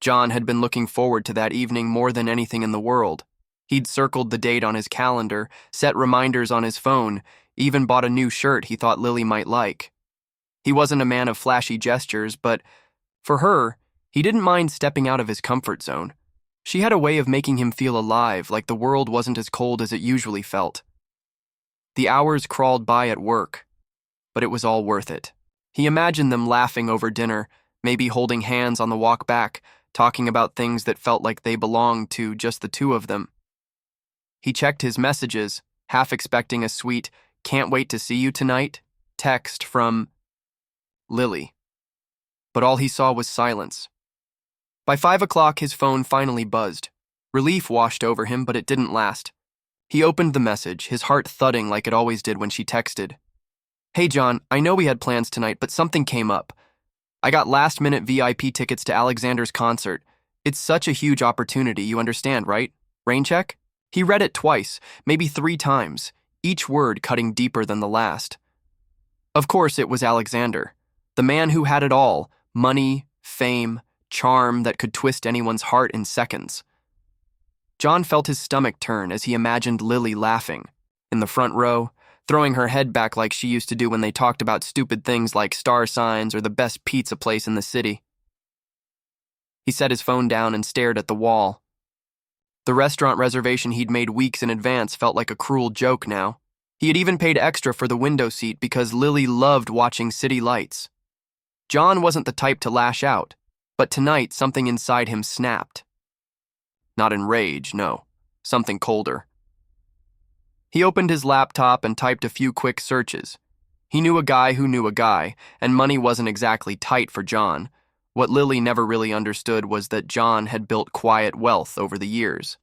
John had been looking forward to that evening more than anything in the world. He'd circled the date on his calendar, set reminders on his phone, even bought a new shirt he thought Lily might like. He wasn't a man of flashy gestures, but for her, he didn't mind stepping out of his comfort zone. She had a way of making him feel alive, like the world wasn't as cold as it usually felt. The hours crawled by at work, but it was all worth it. He imagined them laughing over dinner, maybe holding hands on the walk back, talking about things that felt like they belonged to just the two of them. He checked his messages, half expecting a sweet, "Can't wait to see you tonight" text from Lily. But all he saw was silence. By 5 o'clock, his phone finally buzzed. Relief washed over him, but it didn't last. He opened the message, his heart thudding like it always did when she texted. "Hey John, I know we had plans tonight, but something came up. I got last-minute VIP tickets to Alexander's concert. It's such a huge opportunity, you understand, right? Rain check?" He read it twice, maybe 3 times, each word cutting deeper than the last. Of course it was Alexander, the man who had it all: money, fame, charm that could twist anyone's heart in seconds. John felt his stomach turn as he imagined Lily laughing, in the front row, throwing her head back like she used to do when they talked about stupid things like star signs or the best pizza place in the city. He set his phone down and stared at the wall. The restaurant reservation he'd made weeks in advance felt like a cruel joke now. He had even paid extra for the window seat because Lily loved watching city lights. John wasn't the type to lash out, but tonight something inside him snapped. Not in rage, no, something colder. He opened his laptop and typed a few quick searches. He knew a guy who knew a guy, and money wasn't exactly tight for John. What Lily never really understood was that John had built quiet wealth over the years.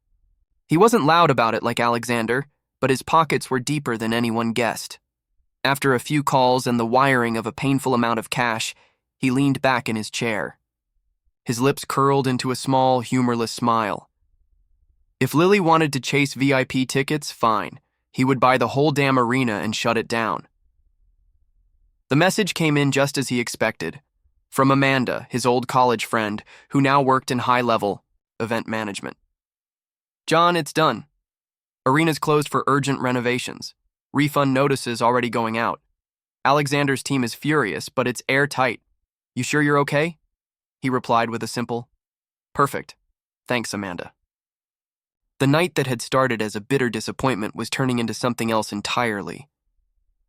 He wasn't loud about it like Alexander, but his pockets were deeper than anyone guessed. After a few calls and the wiring of a painful amount of cash, he leaned back in his chair. His lips curled into a small, humorless smile. If Lily wanted to chase VIP tickets, fine. He would buy the whole damn arena and shut it down. The message came in just as he expected, from Amanda, his old college friend, who now worked in high-level event management. "John, it's done. Arena's closed for urgent renovations. Refund notices already going out. Alexander's team is furious, but it's airtight. You sure you're okay?" He replied with a simple, "Perfect. Thanks, Amanda." The night that had started as a bitter disappointment was turning into something else entirely.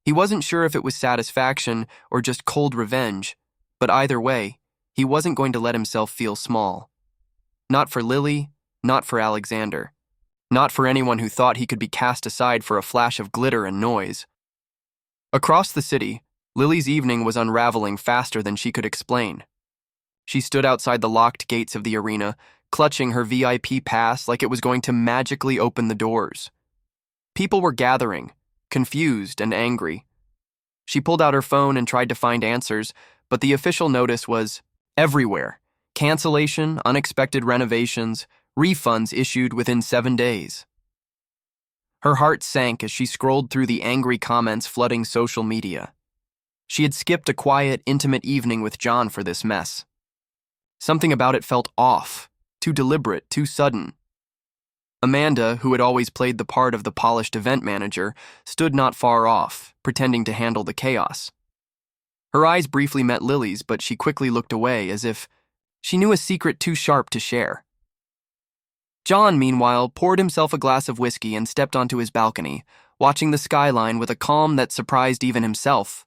He wasn't sure if it was satisfaction or just cold revenge, but either way, he wasn't going to let himself feel small. Not for Lily, not for Alexander, not for anyone who thought he could be cast aside for a flash of glitter and noise. Across the city, Lily's evening was unraveling faster than she could explain. She stood outside the locked gates of the arena, clutching her VIP pass like it was going to magically open the doors. People were gathering, confused and angry. She pulled out her phone and tried to find answers, but the official notice was everywhere: cancellation, unexpected renovations, refunds issued within 7 days. Her heart sank as she scrolled through the angry comments flooding social media. She had skipped a quiet, intimate evening with John for this mess. Something about it felt off, too deliberate, too sudden. Amanda, who had always played the part of the polished event manager, stood not far off, pretending to handle the chaos. Her eyes briefly met Lily's, but she quickly looked away as if she knew a secret too sharp to share. John, meanwhile, poured himself a glass of whiskey and stepped onto his balcony, watching the skyline with a calm that surprised even himself.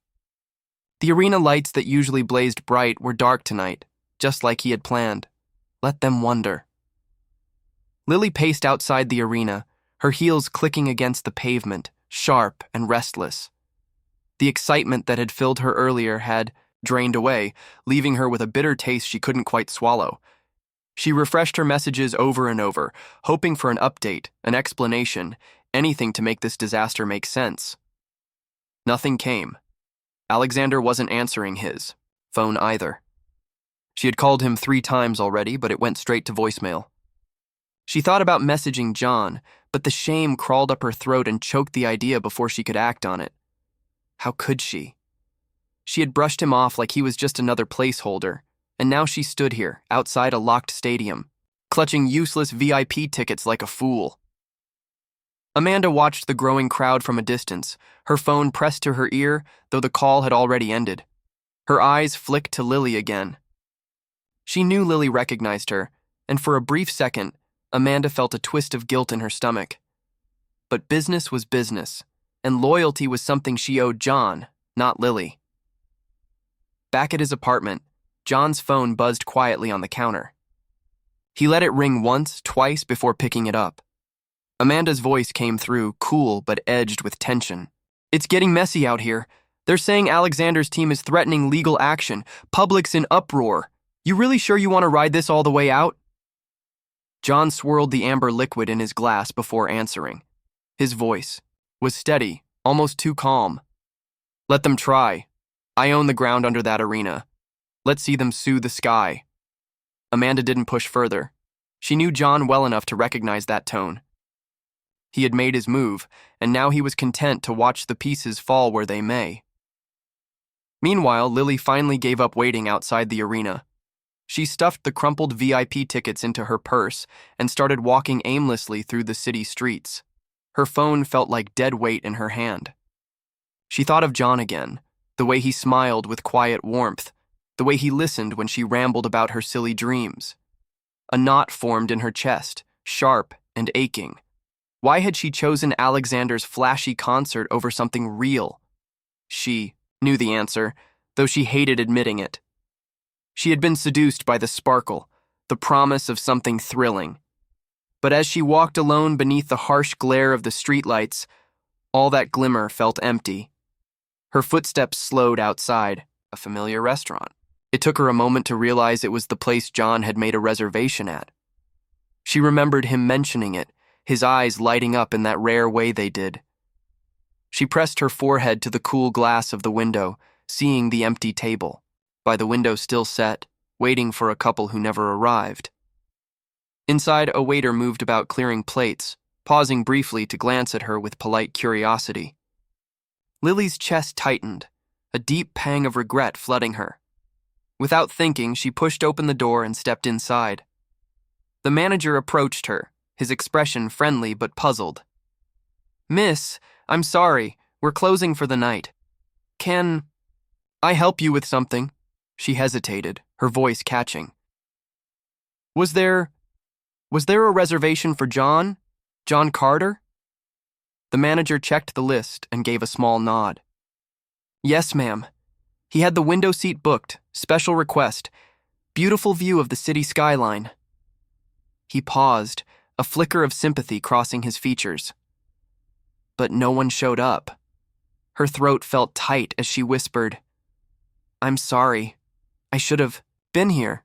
The arena lights that usually blazed bright were dark tonight, just like he had planned. Let them wonder. Lily paced outside the arena, her heels clicking against the pavement, sharp and restless. The excitement that had filled her earlier had drained away, leaving her with a bitter taste she couldn't quite swallow. She refreshed her messages over and over, hoping for an update, an explanation, anything to make this disaster make sense. Nothing came. Alexander wasn't answering his phone either. She had called him 3 times already, but it went straight to voicemail. She thought about messaging John, but the shame crawled up her throat and choked the idea before she could act on it. How could she? She had brushed him off like he was just another placeholder, and now she stood here, outside a locked stadium, clutching useless VIP tickets like a fool. Amanda watched the growing crowd from a distance, her phone pressed to her ear, though the call had already ended. Her eyes flicked to Lily again. She knew Lily recognized her, and for a brief second, Amanda felt a twist of guilt in her stomach. But business was business, and loyalty was something she owed John, not Lily. Back at his apartment, John's phone buzzed quietly on the counter. He let it ring once, twice before picking it up. Amanda's voice came through, cool but edged with tension. "It's getting messy out here. They're saying Alexander's team is threatening legal action. Public's in uproar. You really sure you want to ride this all the way out?" John swirled the amber liquid in his glass before answering. His voice was steady, almost too calm. "Let them try. I own the ground under that arena. Let's see them sue the sky." Amanda didn't push further. She knew John well enough to recognize that tone. He had made his move, and now he was content to watch the pieces fall where they may. Meanwhile, Lily finally gave up waiting outside the arena. She stuffed the crumpled VIP tickets into her purse and started walking aimlessly through the city streets. Her phone felt like dead weight in her hand. She thought of John again, the way he smiled with quiet warmth, the way he listened when she rambled about her silly dreams. A knot formed in her chest, sharp and aching. Why had she chosen Alexander's flashy concert over something real? She knew the answer, though she hated admitting it. She had been seduced by the sparkle, the promise of something thrilling. But as she walked alone beneath the harsh glare of the streetlights, all that glimmer felt empty. Her footsteps slowed outside, a familiar restaurant. It took her a moment to realize it was the place John had made a reservation at. She remembered him mentioning it, his eyes lighting up in that rare way they did. She pressed her forehead to the cool glass of the window, seeing the empty table, by the window still set, waiting for a couple who never arrived. Inside, a waiter moved about clearing plates, pausing briefly to glance at her with polite curiosity. Lily's chest tightened, a deep pang of regret flooding her. Without thinking, she pushed open the door and stepped inside. The manager approached her, his expression friendly but puzzled. "Miss, I'm sorry, we're closing for the night. Can I help you with something?" She hesitated, her voice catching. Was there a reservation for John? John Carter?" The manager checked the list and gave a small nod. "Yes, ma'am. He had the window seat booked, special request. Beautiful view of the city skyline." He paused, a flicker of sympathy crossing his features. But no one showed up. Her throat felt tight as she whispered, "I'm sorry. I should have been here."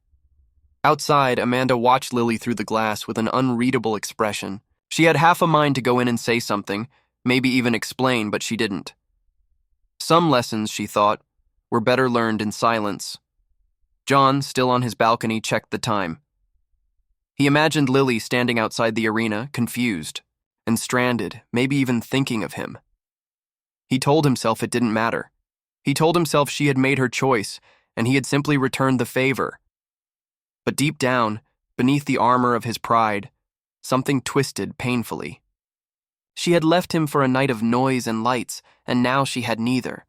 Outside, Amanda watched Lily through the glass with an unreadable expression. She had half a mind to go in and say something, maybe even explain, but she didn't. Some lessons, she thought, were better learned in silence. John, still on his balcony, checked the time. He imagined Lily standing outside the arena, confused and stranded, maybe even thinking of him. He told himself it didn't matter. He told himself she had made her choice, and he had simply returned the favor. But deep down, beneath the armor of his pride, something twisted painfully. She had left him for a night of noise and lights, and now she had neither.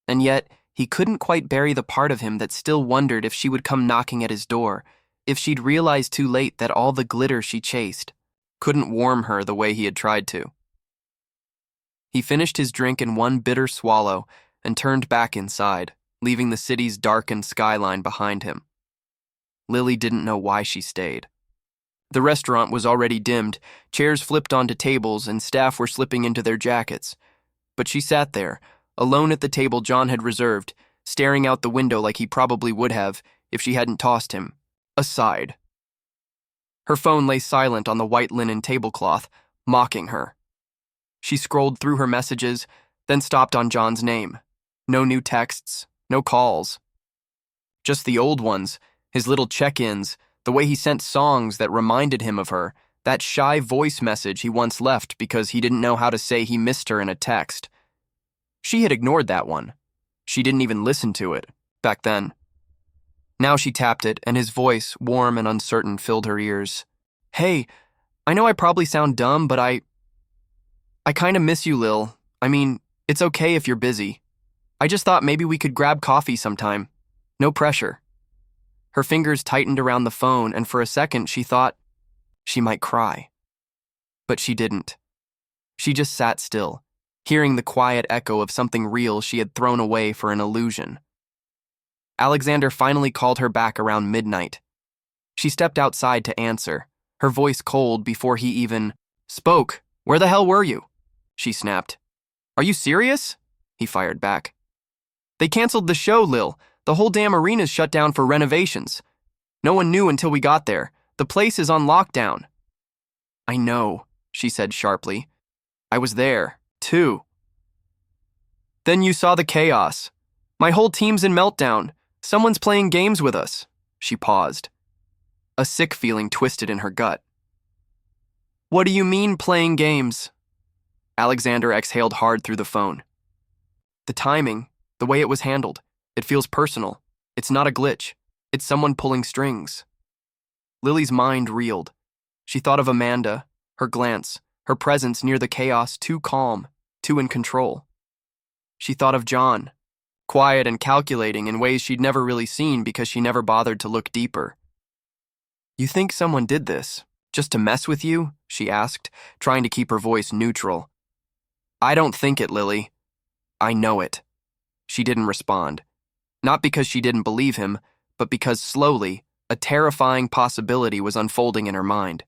And yet, he couldn't quite bury the part of him that still wondered if she would come knocking at his door, if she'd realized too late that all the glitter she chased couldn't warm her the way he had tried to. He finished his drink in one bitter swallow and turned back inside, leaving the city's darkened skyline behind him. Lily didn't know why she stayed. The restaurant was already dimmed, chairs flipped onto tables, and staff were slipping into their jackets. But she sat there, alone at the table John had reserved, staring out the window like he probably would have if she hadn't tossed him aside. Her phone lay silent on the white linen tablecloth, mocking her. She scrolled through her messages, then stopped on John's name. No new texts, no calls. Just the old ones, his little check-ins, the way he sent songs that reminded him of her, that shy voice message he once left because he didn't know how to say he missed her in a text. She had ignored that one. She didn't even listen to it, back then. Now she tapped it, and his voice, warm and uncertain, filled her ears. Hey, I know I probably sound dumb, but I kinda miss you, Lil. I mean, it's okay if you're busy. I just thought maybe we could grab coffee sometime. No pressure. Her fingers tightened around the phone, and for a second she thought she might cry. But she didn't. She just sat still, hearing the quiet echo of something real she had thrown away for an illusion. Alexander finally called her back around midnight. She stepped outside to answer, her voice cold before he even spoke. Where the hell were you? She snapped. Are you serious? He fired back. They canceled the show, Lil. The whole damn arena's shut down for renovations. No one knew until we got there. The place is on lockdown. I know, she said sharply. I was there, too. Then you saw the chaos. My whole team's in meltdown. Someone's playing games with us. She paused. A sick feeling twisted in her gut. What do you mean, playing games? Alexander exhaled hard through the phone. The timing, the way it was handled, it feels personal. It's not a glitch. It's someone pulling strings. Lily's mind reeled. She thought of Amanda, her glance, her presence near the chaos, too calm, too in control. She thought of John, quiet and calculating in ways she'd never really seen because she never bothered to look deeper. You think someone did this, just to mess with you? She asked, trying to keep her voice neutral. I don't think it, Lily. I know it. She didn't respond. Not because she didn't believe him, but because slowly, a terrifying possibility was unfolding in her mind.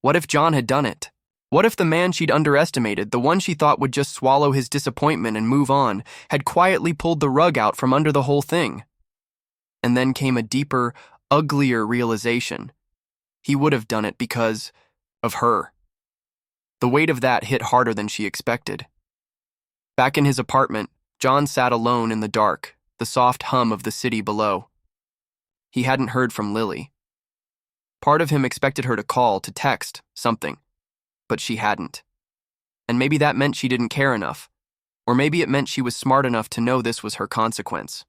What if John had done it? What if the man she'd underestimated, the one she thought would just swallow his disappointment and move on, had quietly pulled the rug out from under the whole thing? And then came a deeper, uglier realization. He would have done it because of her. The weight of that hit harder than she expected. Back in his apartment, John sat alone in the dark, the soft hum of the city below. He hadn't heard from Lily. Part of him expected her to call, to text, something. But she hadn't. And maybe that meant she didn't care enough. Or maybe it meant she was smart enough to know this was her consequence.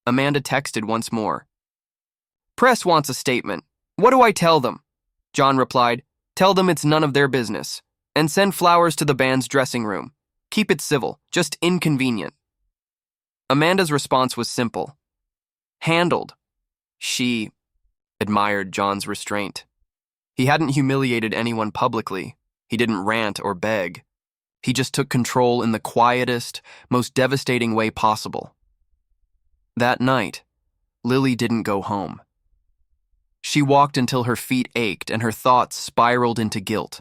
Amanda texted once more. Press wants a statement. What do I tell them? John replied, Tell them it's none of their business. And send flowers to the band's dressing room. Keep it civil, just inconvenient. Amanda's response was simple. Handled. She admired John's restraint. He hadn't humiliated anyone publicly. He didn't rant or beg. He just took control in the quietest, most devastating way possible. That night, Lily didn't go home. She walked until her feet ached and her thoughts spiraled into guilt.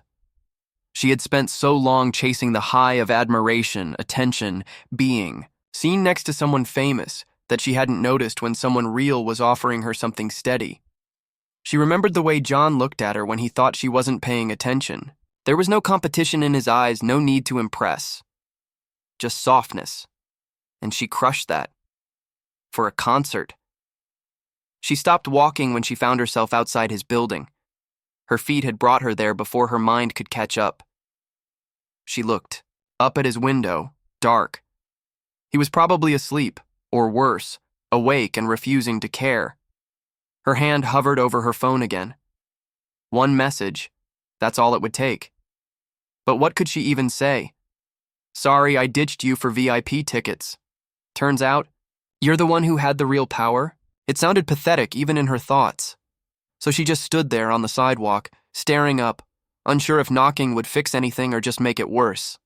She had spent so long chasing the high of admiration, attention, being, seen next to someone famous, that she hadn't noticed when someone real was offering her something steady. She remembered the way John looked at her when he thought she wasn't paying attention. There was no competition in his eyes, no need to impress. Just softness. And she crushed that. For a concert. She stopped walking when she found herself outside his building. Her feet had brought her there before her mind could catch up. She looked, up at his window, dark. He was probably asleep, or worse, awake and refusing to care. Her hand hovered over her phone again. One message, that's all it would take. But what could she even say? Sorry, I ditched you for VIP tickets. Turns out, you're the one who had the real power. It sounded pathetic even in her thoughts. So she just stood there on the sidewalk, staring up, unsure if knocking would fix anything or just make it worse.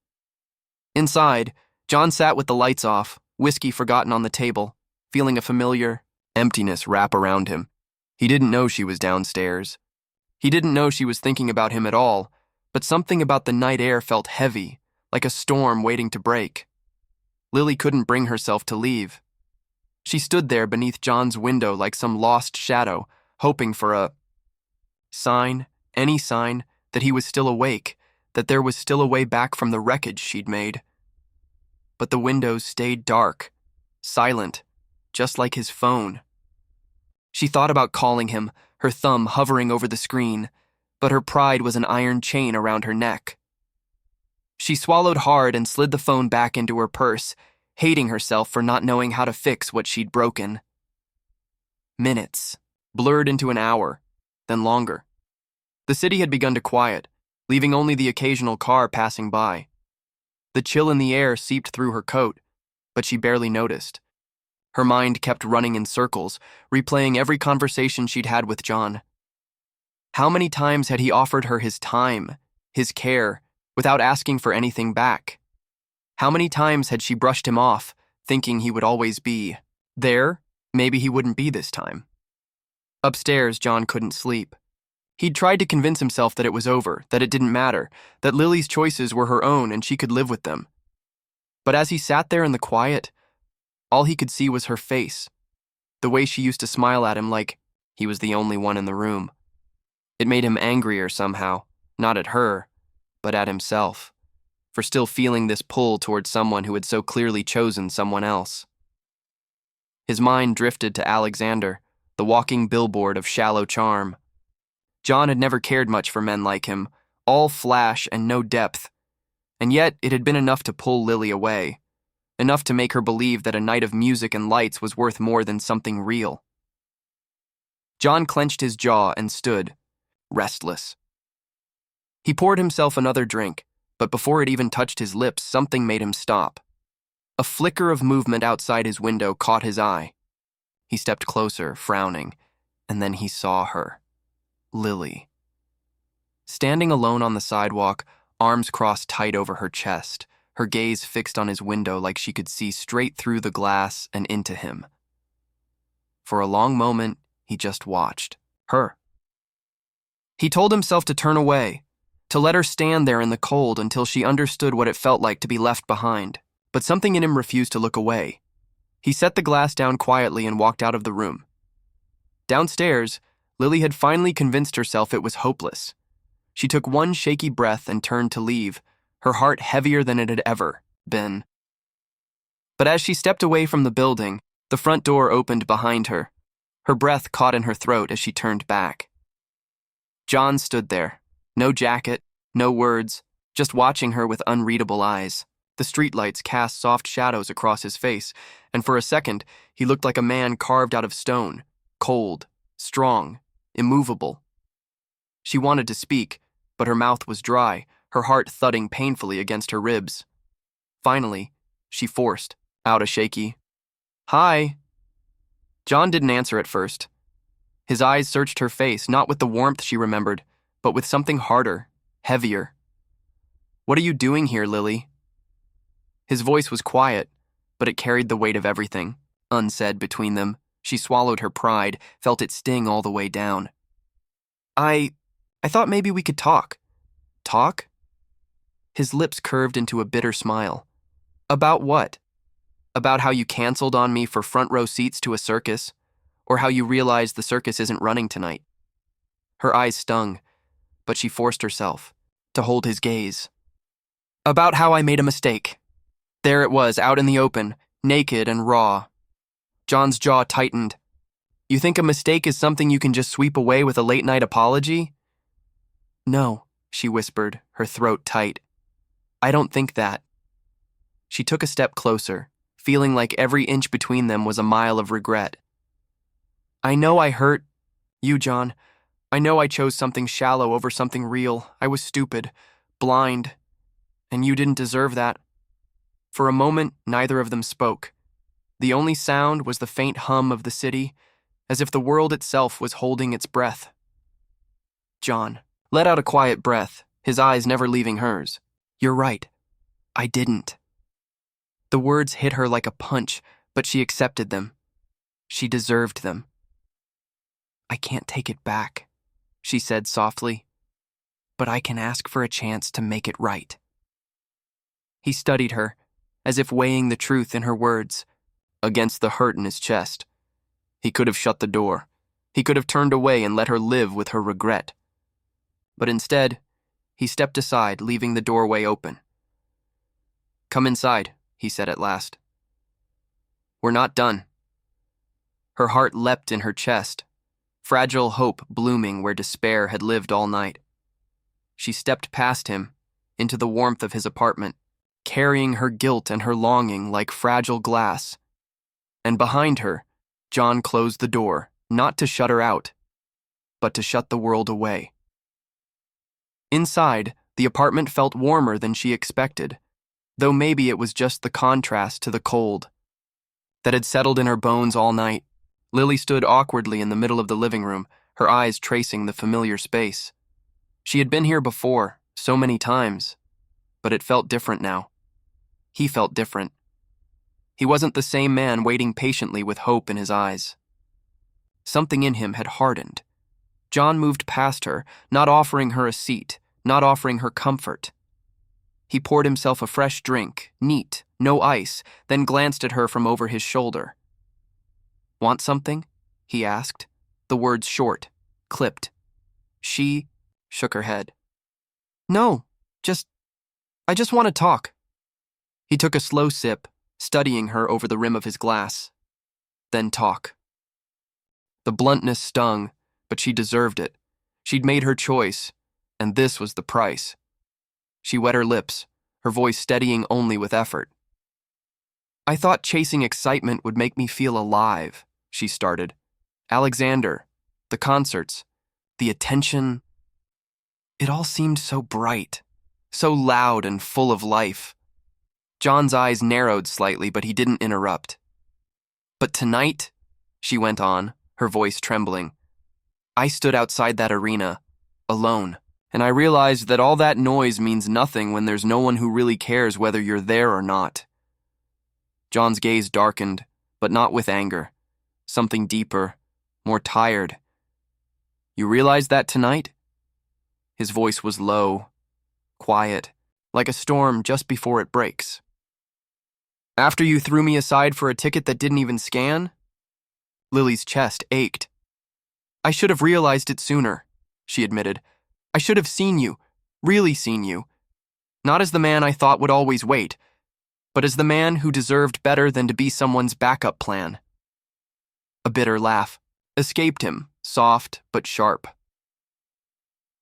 Inside, John sat with the lights off, whiskey forgotten on the table, feeling a familiar emptiness wrap around him. He didn't know she was downstairs. He didn't know she was thinking about him at all, but something about the night air felt heavy, like a storm waiting to break. Lily couldn't bring herself to leave. She stood there beneath John's window like some lost shadow, hoping for a sign, any sign, that he was still awake, that there was still a way back from the wreckage she'd made. But the windows stayed dark, silent, just like his phone. She thought about calling him, her thumb hovering over the screen, but her pride was an iron chain around her neck. She swallowed hard and slid the phone back into her purse, hating herself for not knowing how to fix what she'd broken. Minutes, blurred into an hour, then longer. The city had begun to quiet, leaving only the occasional car passing by. The chill in the air seeped through her coat, but she barely noticed. Her mind kept running in circles, replaying every conversation she'd had with John. How many times had he offered her his time, his care, without asking for anything back? How many times had she brushed him off, thinking he would always be there? Maybe he wouldn't be this time. Upstairs, John couldn't sleep. He'd tried to convince himself that it was over, that it didn't matter, that Lily's choices were her own and she could live with them. But as he sat there in the quiet, all he could see was her face, the way she used to smile at him like he was the only one in the room. It made him angrier somehow, not at her, but at himself, for still feeling this pull towards someone who had so clearly chosen someone else. His mind drifted to Alexander, the walking billboard of shallow charm. John had never cared much for men like him, all flash and no depth, and yet it had been enough to pull Lily away, enough to make her believe that a night of music and lights was worth more than something real. John clenched his jaw and stood, restless. He poured himself another drink, but before it even touched his lips, something made him stop. A flicker of movement outside his window caught his eye. He stepped closer, frowning, and then he saw her. Lily. Standing alone on the sidewalk, arms crossed tight over her chest, her gaze fixed on his window like she could see straight through the glass and into him. For a long moment, he just watched her. He told himself to turn away, to let her stand there in the cold until she understood what it felt like to be left behind, but something in him refused to look away. He set the glass down quietly and walked out of the room. Downstairs, Lily had finally convinced herself it was hopeless. She took one shaky breath and turned to leave, her heart heavier than it had ever been. But as she stepped away from the building, the front door opened behind her. Her breath caught in her throat as she turned back. John stood there, no jacket, no words, just watching her with unreadable eyes. The streetlights cast soft shadows across his face, and for a second, he looked like a man carved out of stone, cold, strong, immovable. She wanted to speak, but her mouth was dry, her heart thudding painfully against her ribs. Finally, she forced out a shaky, "Hi." John didn't answer at first. His eyes searched her face, not with the warmth she remembered, but with something harder, heavier. "What are you doing here, Lily?" His voice was quiet, but it carried the weight of everything, unsaid between them. She swallowed her pride, felt it sting all the way down. I thought maybe we could talk." "Talk?" His lips curved into a bitter smile. "About what? About how you canceled on me for front row seats to a circus, or how you realized the circus isn't running tonight?" Her eyes stung, but she forced herself to hold his gaze. "About how I made a mistake." There it was, out in the open, naked and raw. John's jaw tightened. "You think a mistake is something you can just sweep away with a late-night apology?" "No," she whispered, her throat tight. "I don't think that." She took a step closer, feeling like every inch between them was a mile of regret. "I know I hurt you, John. I know I chose something shallow over something real. I was stupid, blind, and you didn't deserve that." For a moment, neither of them spoke. The only sound was the faint hum of the city, as if the world itself was holding its breath. John let out a quiet breath, his eyes never leaving hers. "You're right. I didn't." The words hit her like a punch, but she accepted them. She deserved them. "I can't take it back," she said softly, "but I can ask for a chance to make it right." He studied her, as if weighing the truth in her words, against the hurt in his chest. He could have shut the door. He could have turned away and let her live with her regret. But instead, he stepped aside, leaving the doorway open. "Come inside," he said at last. "We're not done." Her heart leapt in her chest, fragile hope blooming where despair had lived all night. She stepped past him, into the warmth of his apartment, carrying her guilt and her longing like fragile glass. And behind her, John closed the door, not to shut her out, but to shut the world away. Inside, the apartment felt warmer than she expected, though maybe it was just the contrast to the cold that had settled in her bones all night. Lily stood awkwardly in the middle of the living room, her eyes tracing the familiar space. She had been here before, so many times, but it felt different now. He felt different. He wasn't the same man waiting patiently with hope in his eyes. Something in him had hardened. John moved past her, not offering her a seat, not offering her comfort. He poured himself a fresh drink, neat, no ice, then glanced at her from over his shoulder. "Want something?" he asked, the words short, clipped. She shook her head. "No, I just want to talk." He took a slow sip, studying her over the rim of his glass. Then talk. The bluntness stung, but she deserved it. She'd made her choice, and this was the price. She wet her lips, her voice steadying only with effort. "I thought chasing excitement would make me feel alive," she started. "Alexander, the concerts, the attention. It all seemed so bright, so loud and full of life." John's eyes narrowed slightly, but he didn't interrupt. "But tonight," she went on, her voice trembling, "I stood outside that arena, alone, and I realized that all that noise means nothing when there's no one who really cares whether you're there or not." John's gaze darkened, but not with anger. Something deeper, more tired. "You realized that tonight?" His voice was low, quiet, like a storm just before it breaks. "After you threw me aside for a ticket that didn't even scan?" Lily's chest ached. "I should have realized it sooner," she admitted. "I should have seen you, really seen you. Not as the man I thought would always wait, but as the man who deserved better than to be someone's backup plan." A bitter laugh escaped him, soft but sharp.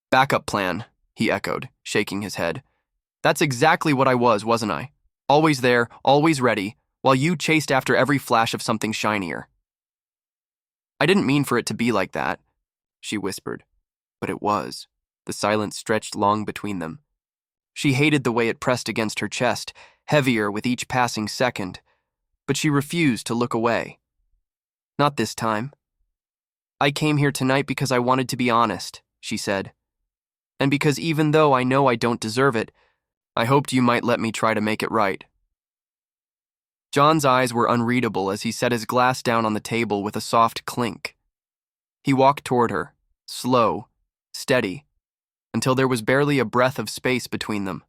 "Backup plan," he echoed, shaking his head. "That's exactly what I was, wasn't I? Always there, always ready, while you chased after every flash of something shinier." "I didn't mean for it to be like that," she whispered. But it was. The silence stretched long between them. She hated the way it pressed against her chest, heavier with each passing second, but she refused to look away. "Not this time. I came here tonight because I wanted to be honest," she said. "And because even though I know I don't deserve it, I hoped you might let me try to make it right." John's eyes were unreadable as he set his glass down on the table with a soft clink. He walked toward her, slow, steady, until there was barely a breath of space between them.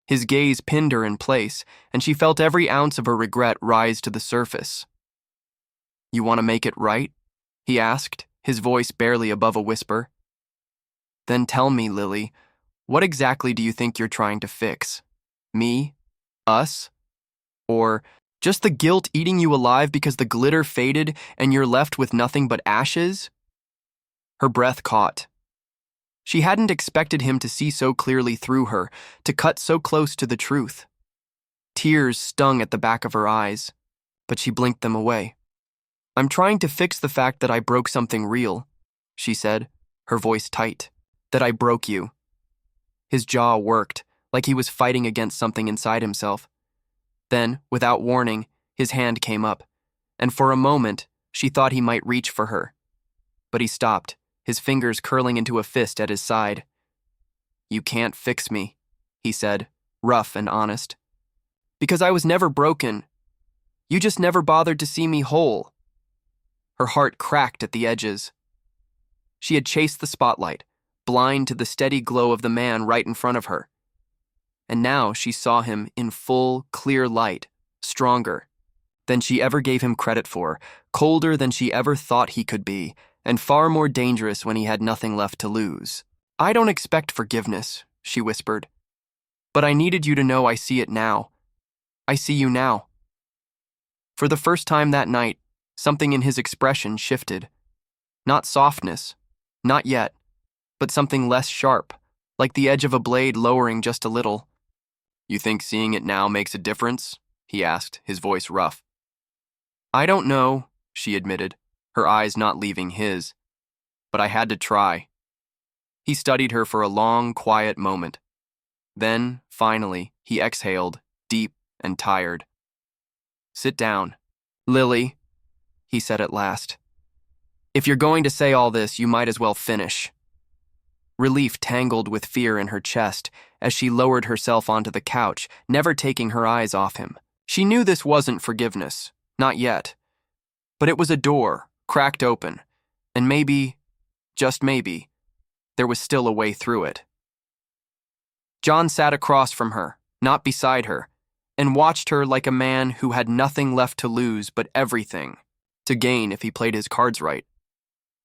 His gaze pinned her in place, and she felt every ounce of her regret rise to the surface. "You want to make it right?" he asked, his voice barely above a whisper. "Then tell me, Lily, what exactly do you think you're trying to fix? Me? Us? Or just the guilt eating you alive because the glitter faded and you're left with nothing but ashes?" Her breath caught. She hadn't expected him to see so clearly through her, to cut so close to the truth. Tears stung at the back of her eyes, but she blinked them away. "I'm trying to fix the fact that I broke something real," she said, her voice tight. "That I broke you." His jaw worked, like he was fighting against something inside himself. Then, without warning, his hand came up, and for a moment, she thought he might reach for her. But he stopped, his fingers curling into a fist at his side. "You can't fix me," he said, rough and honest. "Because I was never broken. You just never bothered to see me whole." Her heart cracked at the edges. She had chased the spotlight, blind to the steady glow of the man right in front of her. And now she saw him in full, clear light, stronger than she ever gave him credit for, colder than she ever thought he could be, and far more dangerous when he had nothing left to lose. "I don't expect forgiveness," she whispered. "But I needed you to know I see it now. I see you now." For the first time that night, something in his expression shifted. Not softness, not yet, but something less sharp, like the edge of a blade lowering just a little. "You think seeing it now makes a difference?" he asked, his voice rough. "I don't know," she admitted. her eyes not leaving his. But I had to try. He studied her for a long, quiet moment. Then, finally, he exhaled, deep and tired. "Sit down." "Lily," he said at last. "If you're going to say all this, you might as well finish." Relief tangled with fear in her chest as she lowered herself onto the couch, never taking her eyes off him. She knew this wasn't forgiveness, not yet. But it was a door, cracked open, and maybe, just maybe, there was still a way through it. John sat across from her, not beside her, and watched her like a man who had nothing left to lose but everything to gain if he played his cards right.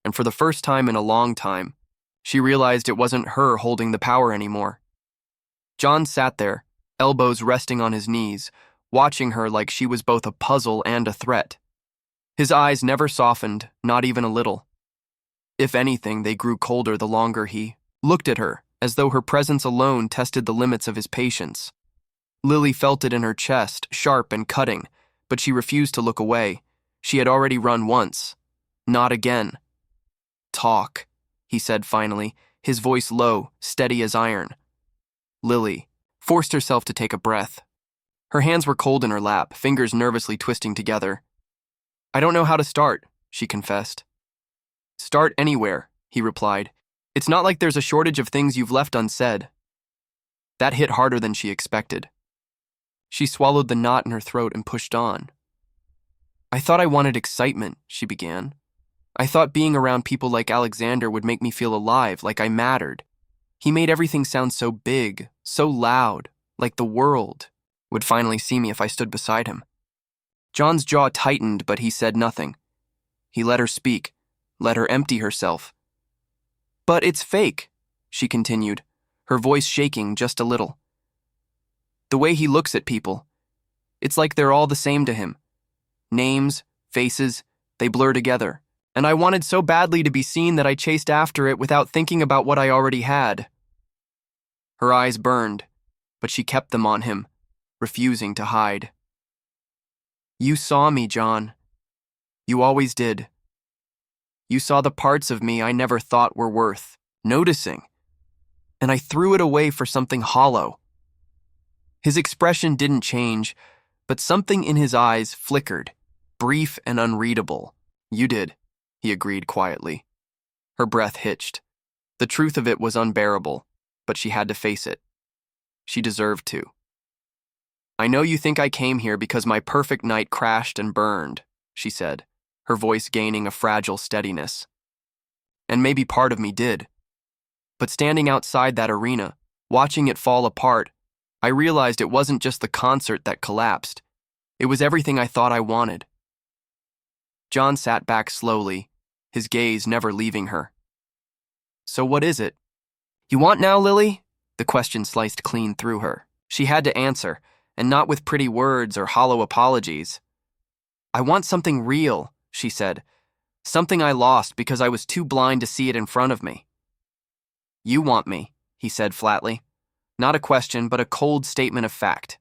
And for the first time in a long time, she realized it wasn't her holding the power anymore. John sat there, elbows resting on his knees, watching her like she was both a puzzle and a threat. His eyes never softened, not even a little. If anything, they grew colder the longer he looked at her, as though her presence alone tested the limits of his patience. Lily felt it in her chest, sharp and cutting, but she refused to look away. She had already run once. Not again. "Talk," he said finally, his voice low, steady as iron. Lily forced herself to take a breath. Her hands were cold in her lap, fingers nervously twisting together. "I don't know how to start," she confessed. "Start anywhere," he replied. "It's not like there's a shortage of things you've left unsaid." That hit harder than she expected. She swallowed the knot in her throat and pushed on. "I thought I wanted excitement," she began. "I thought being around people like Alexander would make me feel alive, like I mattered. He made everything sound so big, so loud, like the world would finally see me if I stood beside him." John's jaw tightened, but he said nothing. He let her speak, let her empty herself. "But it's fake," she continued, her voice shaking just a little. "The way he looks at people, it's like they're all the same to him. Names, faces, they blur together. And I wanted so badly to be seen that I chased after it without thinking about what I already had." Her eyes burned, but she kept them on him, refusing to hide. "You saw me, John. You always did. You saw the parts of me I never thought were worth noticing, and I threw it away for something hollow." His expression didn't change, but something in his eyes flickered, brief and unreadable. "You did," he agreed quietly. Her breath hitched. The truth of it was unbearable, but she had to face it. She deserved to. "I know you think I came here because my perfect night crashed and burned," she said, her voice gaining a fragile steadiness. "And maybe part of me did. But standing outside that arena, watching it fall apart, I realized it wasn't just the concert that collapsed. It was everything I thought I wanted." John sat back slowly, his gaze never leaving her. "So what is it you want now, Lily?" The question sliced clean through her. She had to answer, and not with pretty words or hollow apologies. "I want something real," she said. "Something I lost because I was too blind to see it in front of me." "You want me," he said flatly. Not a question, but a cold statement of fact.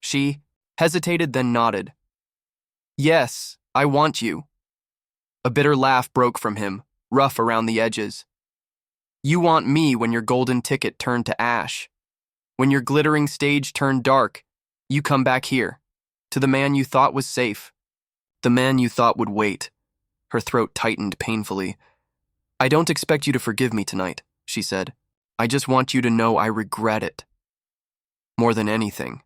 She hesitated, then nodded. "Yes, I want you." A bitter laugh broke from him, rough around the edges. "You want me when your golden ticket turned to ash. When your glittering stage turned dark, you come back here, to the man you thought was safe, the man you thought would wait." Her throat tightened painfully. "I don't expect you to forgive me tonight," she said. "I just want you to know I regret it. More than anything."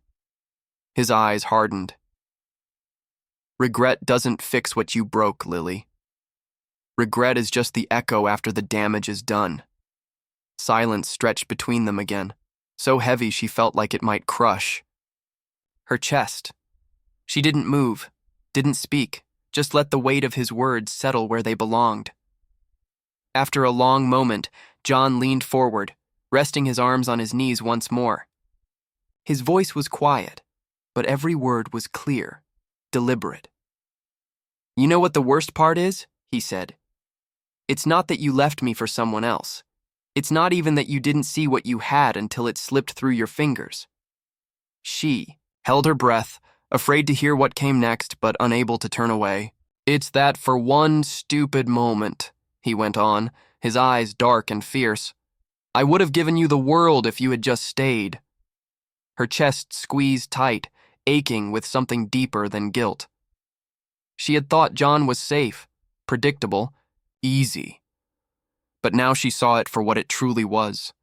His eyes hardened. "Regret doesn't fix what you broke, Lily. Regret is just the echo after the damage is done." Silence stretched between them again, so heavy she felt like it might crush her chest. She didn't move, didn't speak, just let the weight of his words settle where they belonged. After a long moment, John leaned forward, resting his arms on his knees once more. His voice was quiet, but every word was clear, deliberate. "You know what the worst part is?" he said. "It's not that you left me for someone else. It's not even that you didn't see what you had until it slipped through your fingers." She held her breath, afraid to hear what came next, but unable to turn away. It's that for one stupid moment, he went on, his eyes dark and fierce. I would have given you the world if you had just stayed. Her chest squeezed tight, aching with something deeper than guilt. She had thought John was safe, predictable, easy. But now she saw it for what it truly was.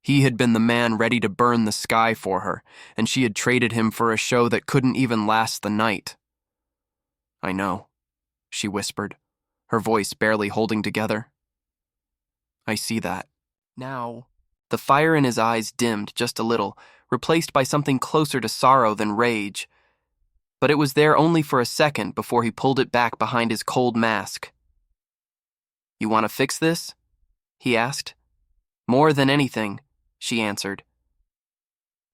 He had been the man ready to burn the sky for her, and she had traded him for a show that couldn't even last the night. I know, she whispered, her voice barely holding together. I see that. Now, the fire in his eyes dimmed just a little, replaced by something closer to sorrow than rage. But it was there only for a second before he pulled it back behind his cold mask. You want to fix this? He asked. More than anything, she answered.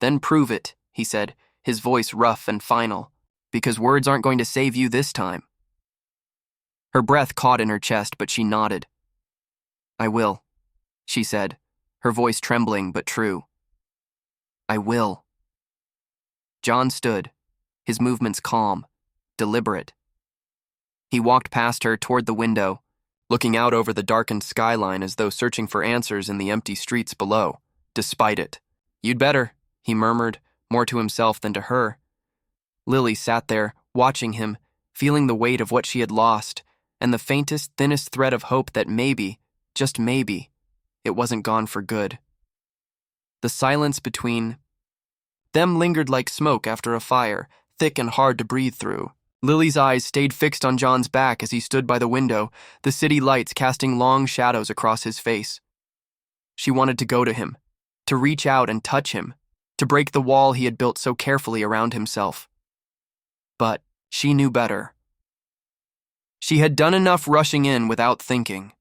Then prove it, he said, his voice rough and final, because words aren't going to save you this time. Her breath caught in her chest, but she nodded. I will, she said, her voice trembling but true. I will. John stood, his movements calm, deliberate. He walked past her toward the window, looking out over the darkened skyline as though searching for answers in the empty streets below, despite it. You'd better, he murmured, more to himself than to her. Lily sat there, watching him, feeling the weight of what she had lost, and the faintest, thinnest thread of hope that maybe, just maybe, it wasn't gone for good. The silence between them lingered like smoke after a fire, thick and hard to breathe through. Lily's eyes stayed fixed on John's back as he stood by the window, the city lights casting long shadows across his face. She wanted to go to him, to reach out and touch him, to break the wall he had built so carefully around himself. But she knew better. She had done enough rushing in without thinking.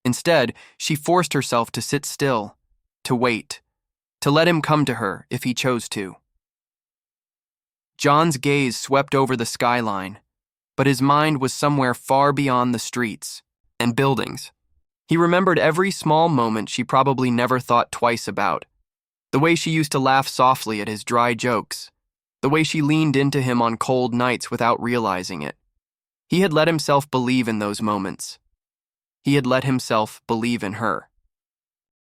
Instead, she forced herself to sit still, to wait, to let him come to her if he chose to. John's gaze swept over the skyline, but his mind was somewhere far beyond the streets and buildings. He remembered every small moment she probably never thought twice about. The way she used to laugh softly at his dry jokes. The way she leaned into him on cold nights without realizing it. He had let himself believe in those moments. He had let himself believe in her.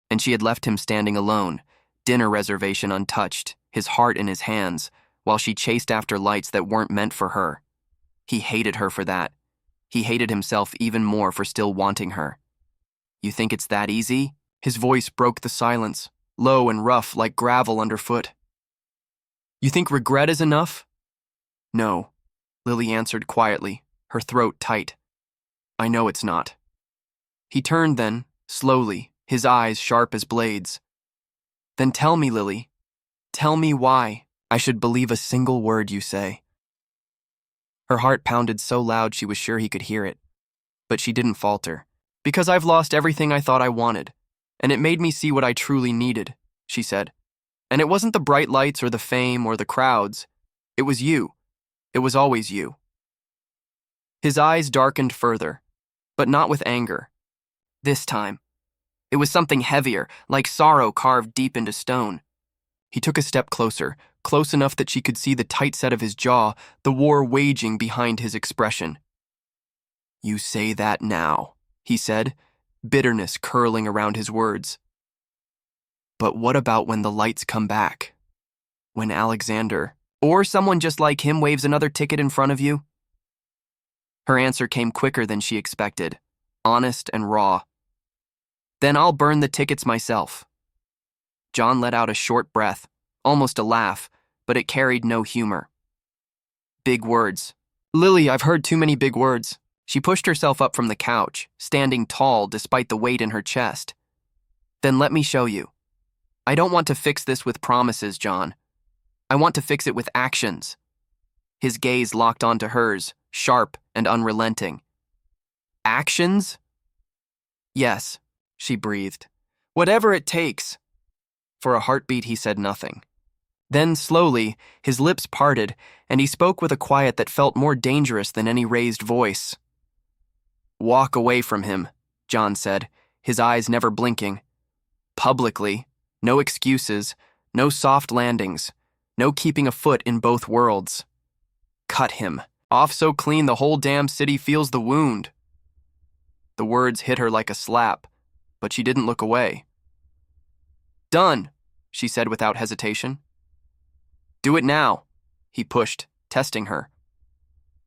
And she had left him standing alone, dinner reservation untouched, his heart in his hands, while she chased after lights that weren't meant for her. He hated her for that. He hated himself even more for still wanting her. You think it's that easy? His voice broke the silence, low and rough like gravel underfoot. You think regret is enough? No, Lily answered quietly, her throat tight. I know it's not. He turned then, slowly, his eyes sharp as blades. Then tell me, Lily. Tell me why I should believe a single word you say. Her heart pounded so loud she was sure he could hear it. But she didn't falter. Because I've lost everything I thought I wanted, and it made me see what I truly needed, she said. And it wasn't the bright lights or the fame or the crowds. It was you. It was always you. His eyes darkened further, but not with anger. This time, it was something heavier, like sorrow carved deep into stone. He took a step closer, close enough that she could see the tight set of his jaw, the war waging behind his expression. You say that now, he said, bitterness curling around his words. But what about when the lights come back? When Alexander, or someone just like him, waves another ticket in front of you? Her answer came quicker than she expected, honest and raw. Then I'll burn the tickets myself. John let out a short breath, almost a laugh, but it carried no humor. Big words. Lily, I've heard too many big words. She pushed herself up from the couch, standing tall despite the weight in her chest. Then let me show you. I don't want to fix this with promises, John. I want to fix it with actions. His gaze locked onto hers, sharp and unrelenting. Actions? Yes, she breathed. Whatever it takes. For a heartbeat, he said nothing. Then, slowly, his lips parted, and he spoke with a quiet that felt more dangerous than any raised voice. Walk away from him, John said, his eyes never blinking. Publicly, no excuses, no soft landings, no keeping a foot in both worlds. Cut him. Off so clean the whole damn city feels the wound. The words hit her like a slap, but she didn't look away. Done, she said without hesitation. Do it now, he pushed, testing her.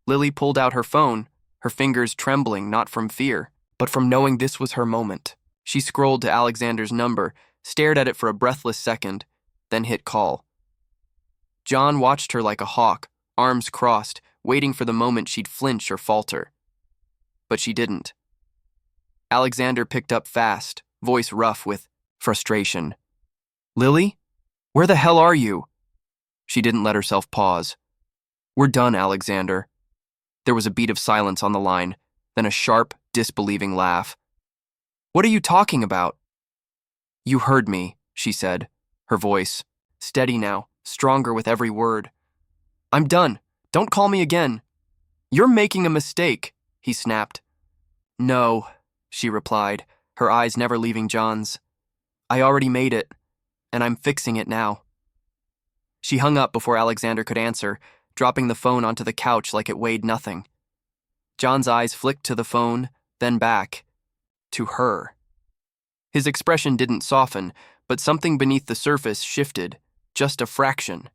Lily pulled out her phone, her fingers trembling not from fear, but from knowing this was her moment. She scrolled to Alexander's number, stared at it for a breathless second, then hit call. John watched her like a hawk, arms crossed, waiting for the moment she'd flinch or falter. But she didn't. Alexander picked up fast, voice rough with frustration. Lily? Where the hell are you? She didn't let herself pause. We're done, Alexander. There was a beat of silence on the line, then a sharp, disbelieving laugh. What are you talking about? You heard me, she said, her voice, steady now, stronger with every word. I'm done. Don't call me again. You're making a mistake, he snapped. No, she replied, her eyes never leaving John's. I already made it, and I'm fixing it now. She hung up before Alexander could answer, dropping the phone onto the couch like it weighed nothing. John's eyes flicked to the phone, then back. To her. His expression didn't soften, but something beneath the surface shifted, just a fraction.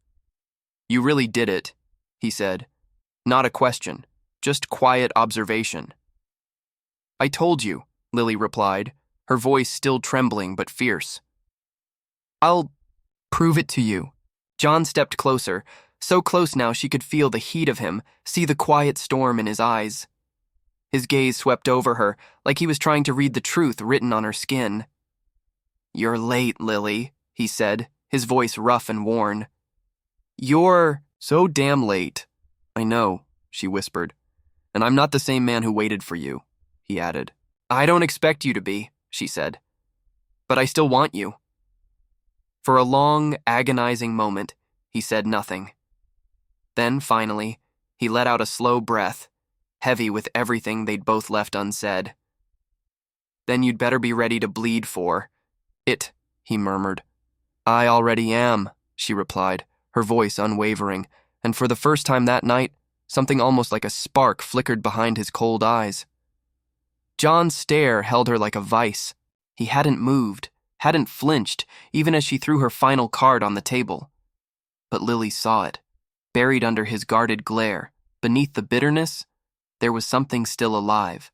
You really did it, he said. Not a question, just quiet observation. I told you, Lily replied, her voice still trembling but fierce. I'll prove it to you. John stepped closer, so close now she could feel the heat of him, see the quiet storm in his eyes. His gaze swept over her, like he was trying to read the truth written on her skin. You're late, Lily, he said, his voice rough and worn. You're so damn late. I know, she whispered. And I'm not the same man who waited for you, he added. I don't expect you to be, she said. But I still want you. For a long, agonizing moment, he said nothing. Then, finally, he let out a slow breath, heavy with everything they'd both left unsaid. Then you'd better be ready to bleed for it, he murmured. I already am, she replied, her voice unwavering, and for the first time that night, something almost like a spark flickered behind his cold eyes. John's stare held her like a vice. He hadn't moved, hadn't flinched, even as she threw her final card on the table. But Lily saw it. Buried under his guarded glare, beneath the bitterness, there was something still alive.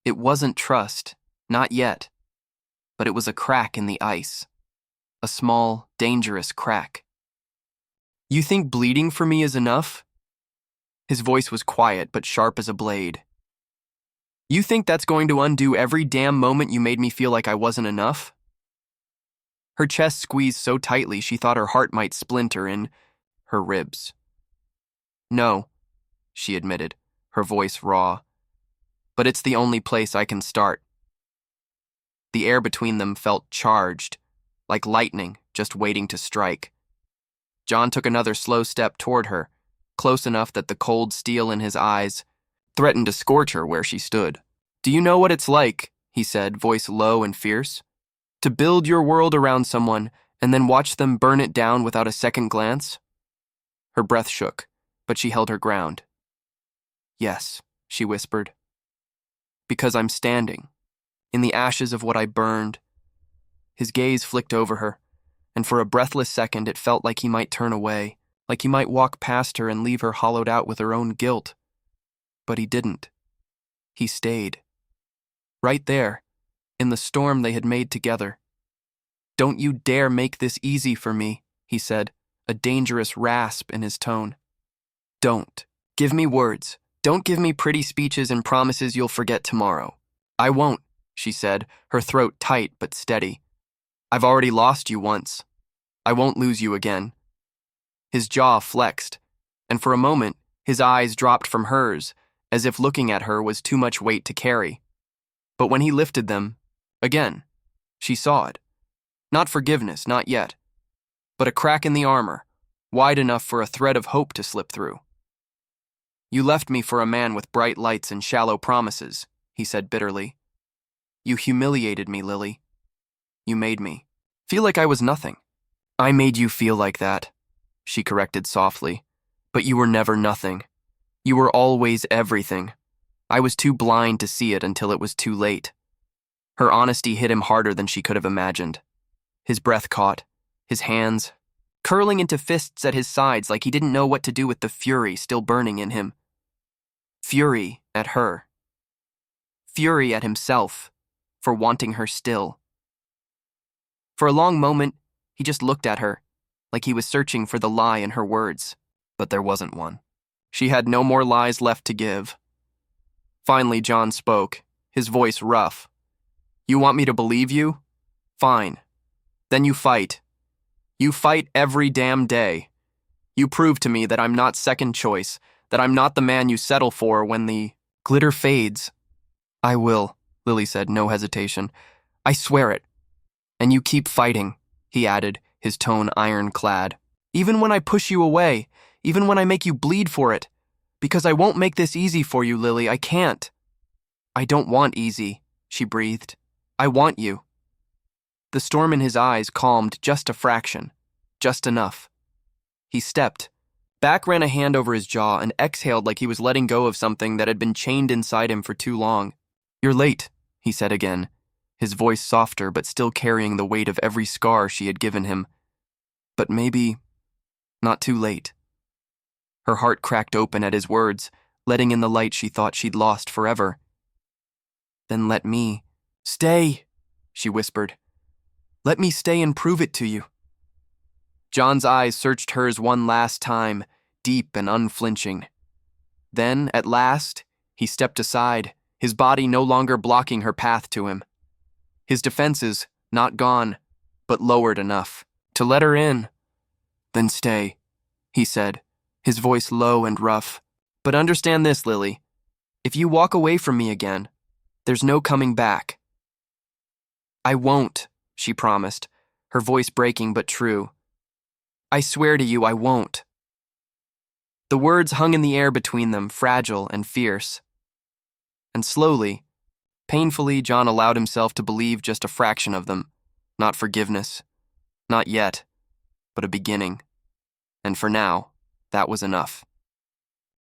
It wasn't trust, not yet, but it was a crack in the ice. A small, dangerous crack. You think bleeding for me is enough? His voice was quiet but sharp as a blade. You think that's going to undo every damn moment you made me feel like I wasn't enough? Her chest squeezed so tightly she thought her heart might splinter in her ribs. No, she admitted, her voice raw. But it's the only place I can start. The air between them felt charged, like lightning just waiting to strike. John took another slow step toward her, close enough that the cold steel in his eyes threatened to scorch her where she stood. Do you know what it's like, he said, voice low and fierce, to build your world around someone and then watch them burn it down without a second glance? Her breath shook, but she held her ground. Yes, she whispered. Because I'm standing, in the ashes of what I burned. His gaze flicked over her, and for a breathless second it felt like he might turn away, like he might walk past her and leave her hollowed out with her own guilt. But he didn't. He stayed. Right there, in the storm they had made together. Don't you dare make this easy for me, he said, a dangerous rasp in his tone. Don't. Give me words. Don't give me pretty speeches and promises you'll forget tomorrow. I won't, she said, her throat tight but steady. I've already lost you once. I won't lose you again. His jaw flexed, and for a moment, his eyes dropped from hers, as if looking at her was too much weight to carry. But when he lifted them, again, she saw it. Not forgiveness, not yet, but a crack in the armor, wide enough for a thread of hope to slip through. You left me for a man with bright lights and shallow promises, he said bitterly. You humiliated me, Lily. You made me feel like I was nothing. I made you feel like that, she corrected softly, but you were never nothing. You were always everything. I was too blind to see it until it was too late. Her honesty hit him harder than she could have imagined. His breath caught, his hands curling into fists at his sides like he didn't know what to do with the fury still burning in him. Fury at her. Fury at himself for wanting her still. For a long moment, he just looked at her, like he was searching for the lie in her words, but there wasn't one. She had no more lies left to give. Finally, John spoke, his voice rough. You want me to believe you? Fine. Then you fight. You fight every damn day. You prove to me that I'm not second choice, that I'm not the man you settle for when the glitter fades. I will, Lily said, no hesitation. I swear it. And you keep fighting, he added, his tone ironclad. Even when I push you away, even when I make you bleed for it. Because I won't make this easy for you, Lily, I can't. I don't want easy, she breathed. I want you. The storm in his eyes calmed just a fraction, just enough. He stepped. Back ran a hand over his jaw and exhaled like he was letting go of something that had been chained inside him for too long. You're late, he said again, his voice softer but still carrying the weight of every scar she had given him. But maybe not too late. Her heart cracked open at his words, letting in the light she thought she'd lost forever. Then let me. Stay, she whispered. Let me stay and prove it to you. John's eyes searched hers one last time, deep and unflinching. Then, at last, he stepped aside, his body no longer blocking her path to him. His defenses not gone, but lowered enough to let her in. Then stay, he said, his voice low and rough. But understand this, Lily. If you walk away from me again, there's no coming back. I won't, she promised, her voice breaking but true. I swear to you I won't. The words hung in the air between them, fragile and fierce. And slowly, painfully, John allowed himself to believe just a fraction of them. Not forgiveness. Not yet, but a beginning. And for now, that was enough.